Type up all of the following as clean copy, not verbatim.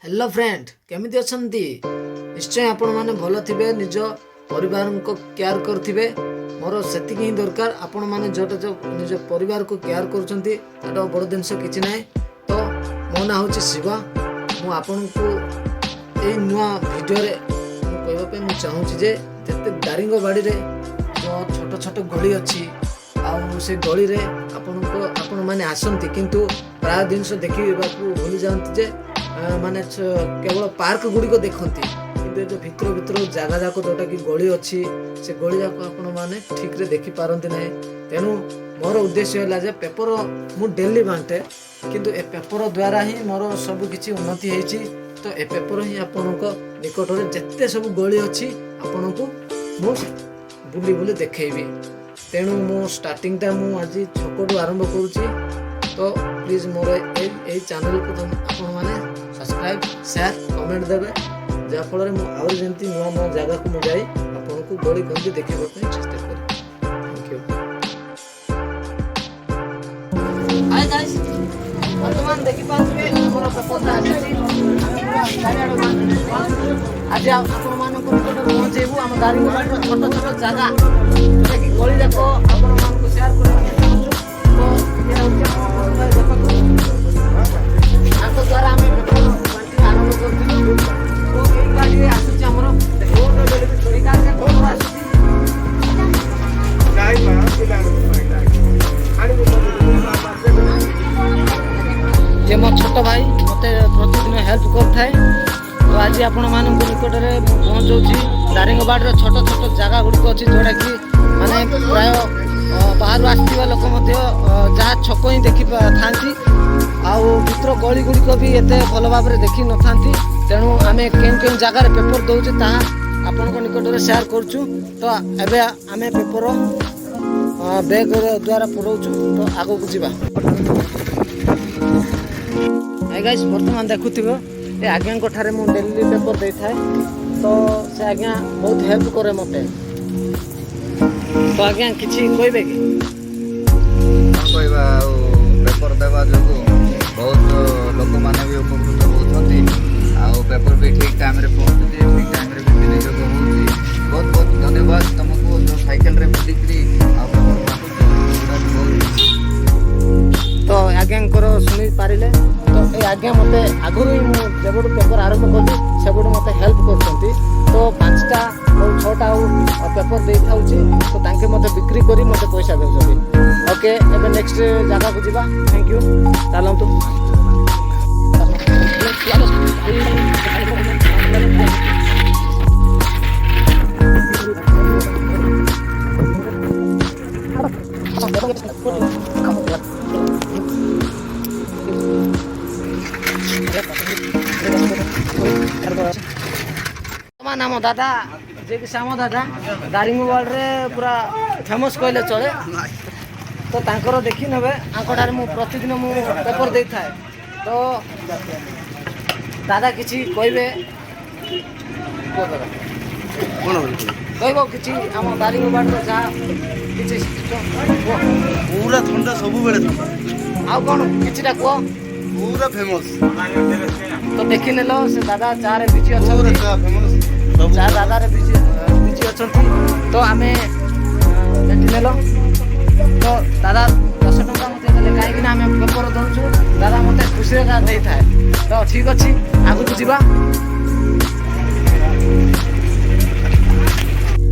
Hello friend केमिति अछंती निश्चय आपण माने भलो थिबे निज परिवार को केयर करथिबे मोर सेतिक ही दरकार आपण माने जो निज परिवार को केयर करछंती एटा बड़ दिनस किछि नै तो मो ना होछि शिवा मु आपण को ए नुवा वीडियो रे कहबा पे मु चाहूछि जे जते दारिंगबाड़ी रे जो छोट छोट गली अछि आउ से गली रे आपण माने आसंती किंतु प्राय दिनस देखिबा को भूली जानती जे माने केवल पार्क गुड़िक देखती कि जो भितर भितर जगह जाक जोटा कि गली अच्छी से गली जाक आपण माने ठीक रे देखि पारंती नै तेणु मोर उद्देश्य है जे पेपर मु डेली बांटे किंतु ए पेपर द्वारा ही मोर सब किछि उन्नति हेछि तो ए पेपर ही आपण को निकट रे जत्ते सब गली अच्छी आपण को मु बुली बुली देखैबी तेणु मु स्टार्टिंग टा मु आज छकटू आरंभ करूची तो प्लीज मोर ए चैनल को आपण माने सब्सक्राइब शेयर कमेंट देवे जहाँफल मुझे आउ जमी नुआ नुआ जगह को मुझे आपन को गली गंदी देखा चेष्टा करी थैंक यू। हाय गाइस वर्तमान देखि पाछे हमर पेपर आज आपन मान को निकट पहुंचेबू हम दारिंगबाड़ी रो छोट छोट जगह जोटा कि गली जाको आपन मान को शेयर करबू तो ये होचे आपको द्वारा हमें आरंभ करथिलु तो ए गाड़ी आसुची हमर रोड रे चोरी का से कोन आसुची गाय मा पिला आनी ये मो छोट भाई मते प्रतिदिन हेल्प करथाय तो आज आपण मानन को निकट रे पहुंचौची दारिंगबाड़ी रो छोट छोट जगह गुडी को अछि जोडा कि माने प्राय बाहर आस्थिबा लोक मते जहा छक ही देखि थांती आउ भितर गली गुड़ी को भी एते भल भाव देखी न था तेणु आम केन जगार पेपर दौचे ताहा आपण को निकट में शेयर करछु तो एबे आम पेपर बैग द्वारा पढ़ाऊँ तो आगो को जीवा गाइस वर्तमान देखुथिबो ए आज्ञा को ठारे मु डेली पेपर दे थाए तो से आज्ञा बहुत हेल्प करे मते तो आज्ञा किछि कहबे कि कहबा पेपर देवा जोगु बहुत लोक माने भी उपकृत होती आउ पेपर भी ठीक टाइम रे पहुंचुची ठीक टाइम रे भी विनियोग होउची बहुत बहुत धन्यवाद तुमको जो साइकिल रे बुलिकरी आ तो आज्ञा शुणी पारे तो ये आज्ञा मते आगुरी जब पेपर आरंभ कली से मते हेल्प करछंती तो 5टा और 6टा पेपर दे थाउची तो तांके मते बिक्री करी मते पैसा देउछथि ओके एबे नेक्स्ट जगह को जीवा थैंक यू चलंतु नाम दादा जे कि श्याम दादा दारिंगबाड़ी रे पूरा फेमस कहले चले तो तांकर देखी नेबे आंकड़ार मु प्रतिदिन मु पेपर दे थाए तो दादा किछि कहबे कहबो किछि हम दारिंगबाड़ी रे जा किछि पूरा ठंडा सब बेले ठंडा आ कोन किछिटा को पूरा फेमस तो देखि नेलो से दादा चार बिजी अछन पूरा फेमस सब चार दादा रे बिजी अछन तो आमे देखि नेलो तो दादा 10 टका मते देले काहे कि ना आमे पेपर दउछु दादा मते खुशी का देई थाए तो ठीक अछि आगु को जीवा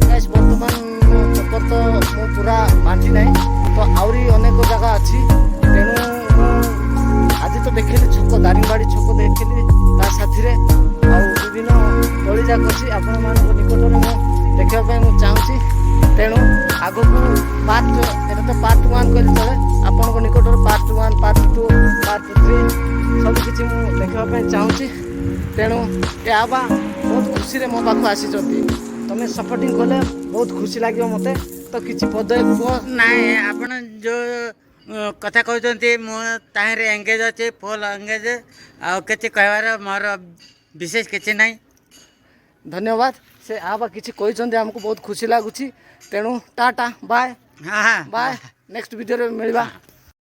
गाइस वर्तमान पेपर तो मो पूरा बांटी नै तो आउरी अनेक जगह अछि तेनु आज तो देखिली छक दारिंगबाड़ी छक देखिली ता साथी रे आ विभिन्न गली जाक अछि आपण मान निकट रे मो देखा पे मु चाहूची तेणु आगो को पार्ट एटा तो पार्ट 1 कहले चले आपण को निकट रे पार्ट 1 पार्ट 2 पार्ट 3 सब किछि मु देखा पे चाहूची तेणु ए आबा बहुत खुशी रे मो पाखो आसी जति तमे सपोर्टिंग करले बहुत खुशी लागियो मते तो किछि पदय को नाए आपण जो कथा कहते मुझे एंगेज अच्छे फुल एंगेज आते कहबार मोर विशेष किसी ना धन्यवाद से आबा किछि कहते हमको बहुत खुशी लगुच तेणु टाटा बाय हाँ बाय नेक्स्ट वीडियो रे मिलवा।